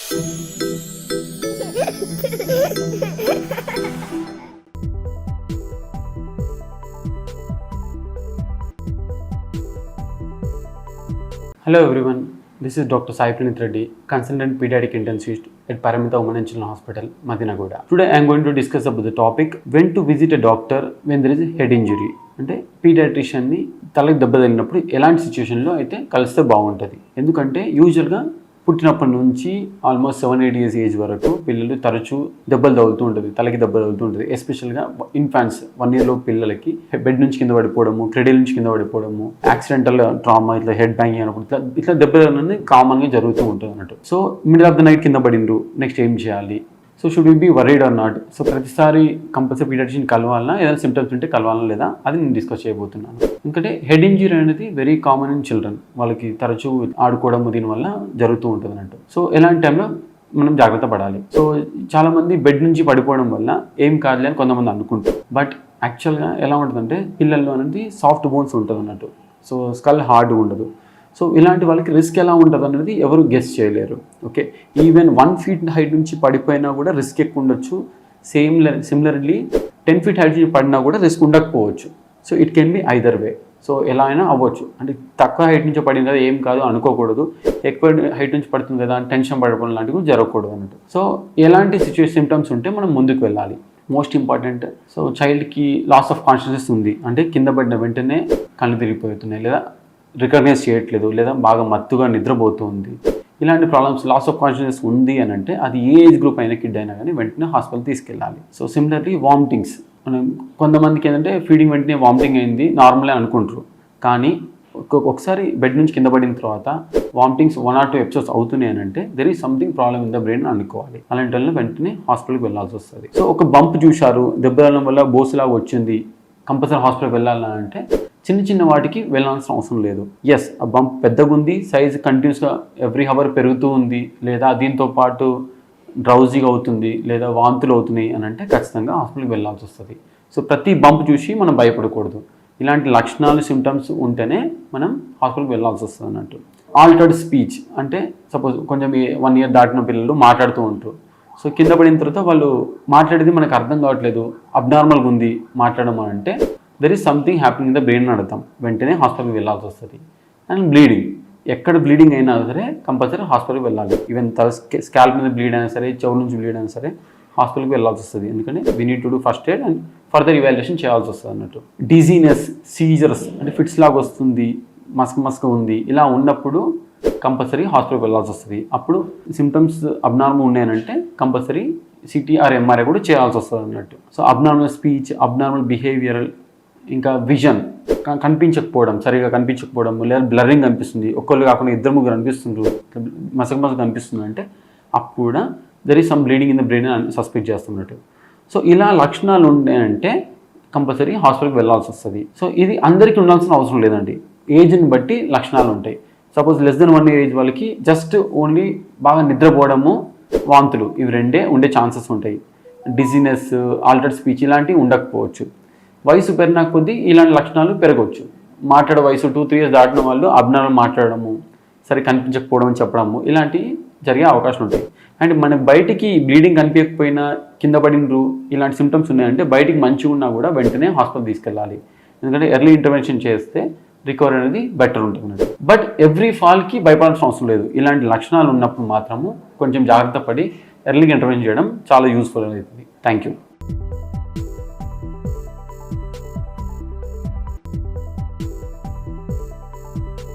Hello everyone, this is Dr. Sai Pranith Reddy, consultant pediatric intensivist at Paramita Women and Children Hospital, Madinagoda. Today I am going to discuss about the topic when to visit a doctor when there is a head injury. అంటే పీడియాట్రిషియన్ని తలకి దెబ్బ తగిలినప్పుడు ఎలాంటి సిచ్యువేషన్లో అయితే కలిస్తే బాగుంటుంది. ఎందుకంటే యూజువల్గా పుట్టినప్పటి నుంచి ఆల్మోస్ట్ 7-8 years ఏజ్ వరకు పిల్లలు తరచూ దెబ్బలు తగులుతూ ఉంటుంది, తలకి దెబ్బ తగులుతూ ఉంటుంది. ఎస్పెషల్గా ఇన్ఫాంట్స్ 1 year పిల్లలకి బెడ్ నుంచి కింద పడిపోవడము, క్రెడిల్ నుంచి కింద పడిపోవడము, యాక్సిడెంటల్ ట్రామా, ఇట్లా హెడ్ బ్యాంగింగ్ అయినప్పుడు ఇట్లా దెబ్బలు అనేది కామన్గా జరుగుతూ ఉంటుంది అన్నట్టు. So middle of the night కింద పడిండ్రు, నెక్స్ట్ ఏం చేయాలి? So should we be worried or not? So ప్రతిసారి కంపల్సరీ పీడియాట్రిషియన్ కలవాలన్నా, ఏదైనా సిమ్టమ్స్ ఉంటే కలవాలన్నా లేదా, అది నేను డిస్కస్ చేయబోతున్నాను. ఎందుకంటే హెడ్ ఇంజరీ అనేది వెరీ కామన్ ఇన్ చిల్డ్రన్. వాళ్ళకి తరచూ ఆడుకోవడం దీనివల్ల జరుగుతూ ఉంటుంది అన్నట్టు. సో ఎలాంటి టైంలో మనం జాగ్రత్త పడాలి? సో చాలామంది బెడ్ నుంచి పడిపోవడం వల్ల ఏం కాదులే అని కొంతమంది అనుకుంటారు. బట్ యాక్చువల్గా ఎలా ఉంటుందంటే పిల్లల్లో అనేది సాఫ్ట్ బోన్స్ ఉంటుంది అన్నట్టు. సో స్కల్ హార్డ్ ఉండదు. సో ఇలాంటి వాళ్ళకి రిస్క్ ఎలా ఉంటుంది అనేది ఎవరు గెస్ చేయలేరు. ఓకే, ఈవెన్ 1 feet హైట్ నుంచి పడిపోయినా కూడా రిస్క్ ఎక్కువ ఉండొచ్చు. సిమిలర్లీ 10 feet హైట్ నుంచి పడినా కూడా రిస్క్ ఉండకపోవచ్చు. So it can be either way. So ఎలా అయినా అవ్వచ్చు. అంటే తక్కువ హైట్ నుంచి పడింది కదా ఏం కాదు అనుకోకూడదు, ఎక్కువ హైట్ నుంచి పడుతుంది కదా అని టెన్షన్ పడిపోవడం లాంటివి కూడా జరగకూడదు అన్నట్టు. సో ఎలాంటి సిమ్టమ్స్ ఉంటే మనం ముందుకు వెళ్ళాలి? మోస్ట్ ఇంపార్టెంట్, సో చైల్డ్కి లాస్ ఆఫ్ కాన్షియస్నెస్ ఉంది అంటే కింద పడిన వెంటనే కళ్ళు తిరిగిపోతున్నాయి, లేదా రికగ్నైజ్ చేయట్లేదు, లేదా బాగా మత్తుగా నిద్రపోతుంది, ఇలాంటి ప్రాబ్లమ్స్, లాస్ ఆఫ్ కాన్షియస్నెస్ ఉంది అని అంటే అది ఏ ఏజ్ గ్రూప్ అయినా కిడ్ అయినా కానీ వెంటనే హాస్పిటల్ తీసుకెళ్ళాలి. సో సిమిలర్లీ వామిటింగ్స్, మనం కొంతమందికి ఏంటంటే ఫీడింగ్ వెంటనే వామిటింగ్ అయింది నార్మలే అనుకుంటారు, కానీ ఒకసారి బెడ్ నుంచి కింద పడిన తర్వాత వామిటింగ్స్ 1 or 2 episodes అవుతున్నాయి అని అంటే there is something problem in the brain అనుకోవాలి. అలాంటి వాళ్ళని వెంటనే హాస్పిటల్కి వెళ్ళాల్సి వస్తుంది. సో ఒక బంప్ చూశారు, దెబ్బల వల్ల బోసులాగా వచ్చింది, కంపల్సరీ హాస్పిటల్కి వెళ్ళాలని అంటే చిన్న వాటికి వెళ్ళాల్సిన అవసరం లేదు. ఎస్, ఆ బంప్ పెద్దగా ఉంది, సైజ్ కంటిన్యూస్గా ఎవ్రీ హవర్ పెరుగుతూ ఉంది, లేదా దీంతో పాటు డ్రౌజీగా అవుతుంది, లేదా వాంతులు అవుతున్నాయి అని అంటే ఖచ్చితంగా హాస్పిటల్కి వెళ్ళాల్సి వస్తుంది. సో ప్రతి బంప్ చూసి మనం భయపడకూడదు. ఇలాంటి లక్షణాలు, సిమ్టమ్స్ ఉంటేనే మనం హాస్పిటల్కి వెళ్ళాల్సి వస్తుంది అన్నట్టు. ఆల్టర్డ్ స్పీచ్ అంటే సపోజ్ కొంచెం 1 year దాటిన పిల్లలు మాట్లాడుతూ ఉంటారు. సో కింద పడిన తర్వాత వాళ్ళు మాట్లాడేది మనకు అర్థం కావట్లేదు, అబ్నార్మల్గా ఉంది మాట్లాడడం అని అంటే there is something happening in the brain అని అర్థం. వెంటనే హాస్పిటల్కి వెళ్ళాల్సి వస్తుంది. అండ్ బ్లీడింగ్, ఎక్కడ బ్లీడింగ్ అయినా సరే కంపల్సరీ హాస్పిటల్కి వెళ్ళాలి. ఈవెన్ స్కాల్ప్ మీద బ్లీడ్ అయినా సరే, చెవు నుంచి బ్లీడ్ అయినా సరే హాస్పిటల్కి వెళ్ళాల్సి వస్తుంది. ఎందుకంటే we need to do first aid and further evaluation చేయాల్సి వస్తుంది అన్నట్టు. డిజీనెస్, సీజర్స్ అంటే ఫిట్స్ లాగా వస్తుంది, మస్క ఉంది, ఇలా ఉన్నప్పుడు కంపల్సరీ హాస్పిటల్కి వెళ్ళాల్సి వస్తుంది. అప్పుడు సిమ్టమ్స్ అబ్నార్మల్ ఉన్నాయనంటే కంపల్సరీ సిటీ ఆర్ ఎంఆర్ఐ కూడా చేయాల్సి వస్తుంది అన్నట్టు. So abnormal speech, abnormal behavioural, ఇంకా విజన్ కనిపించకపోవడం, సరిగా కనిపించకపోవడం, లేదా బ్లరింగ్ అనిపిస్తుంది, ఒక్కళ్ళు కాకుండా 2-3 అనిపిస్తుండ్రు, మసక కనిపిస్తుంది అంటే అప్పుడు కూడా there is some bleeding in the brain అని సస్పెక్ట్ చేస్తున్నట్టు. సో ఇలా లక్షణాలు ఉన్నాయంటే కంపల్సరీ హాస్పిటల్కి వెళ్ళాల్సి వస్తుంది. సో ఇది అందరికీ ఉండాల్సిన అవసరం లేదండి, ఏజ్ని బట్టి లక్షణాలు ఉంటాయి. Suppose less than 1 year age వాళ్ళకి జస్ట్ ఓన్లీ బాగా నిద్రపోవడము, వాంతులు, ఇవి రెండే ఉండే ఛాన్సెస్ ఉంటాయి. డిజీనెస్, ఆల్టర్డ్ స్పీచ్ ఇలాంటివి ఉండకపోవచ్చు. వయసు పెరిగిన కొద్దీ ఇలాంటి లక్షణాలు పెరగవచ్చు. మాట్లాడే వయసు 2-3 years దాటిన వాళ్ళు అబ్నార్మల్ మాట్లాడడము, సరే కనిపించకపోవడం అని చెప్పడము, ఇలాంటివి జరిగే అవకాశం ఉంటాయి. అండ్ మన బయటికి బ్లీడింగ్ కనిపించకపోయినా, కింద పడినరు, ఇలాంటి సిమ్టమ్స్ ఉన్నాయంటే బయటికి మంచిగా ఉన్నా కూడా వెంటనే హాస్పిటల్ తీసుకెళ్ళాలి. ఎందుకంటే ఎర్లీ ఇంటర్వెన్షన్ చేస్తే రికవరీ అనేది బెటర్ ఉంటుంది. బట్ ఎవ్రీ ఫాల్కి భయపడాల్సిన అవసరం లేదు. ఇలాంటి లక్షణాలు ఉన్నప్పుడు మాత్రము కొంచెం జాగ్రత్త పడి ఎర్లీగా ఇంటర్వెన్షన్ చేయడం చాలా యూస్ఫుల్ అవుతుంది. Thank you.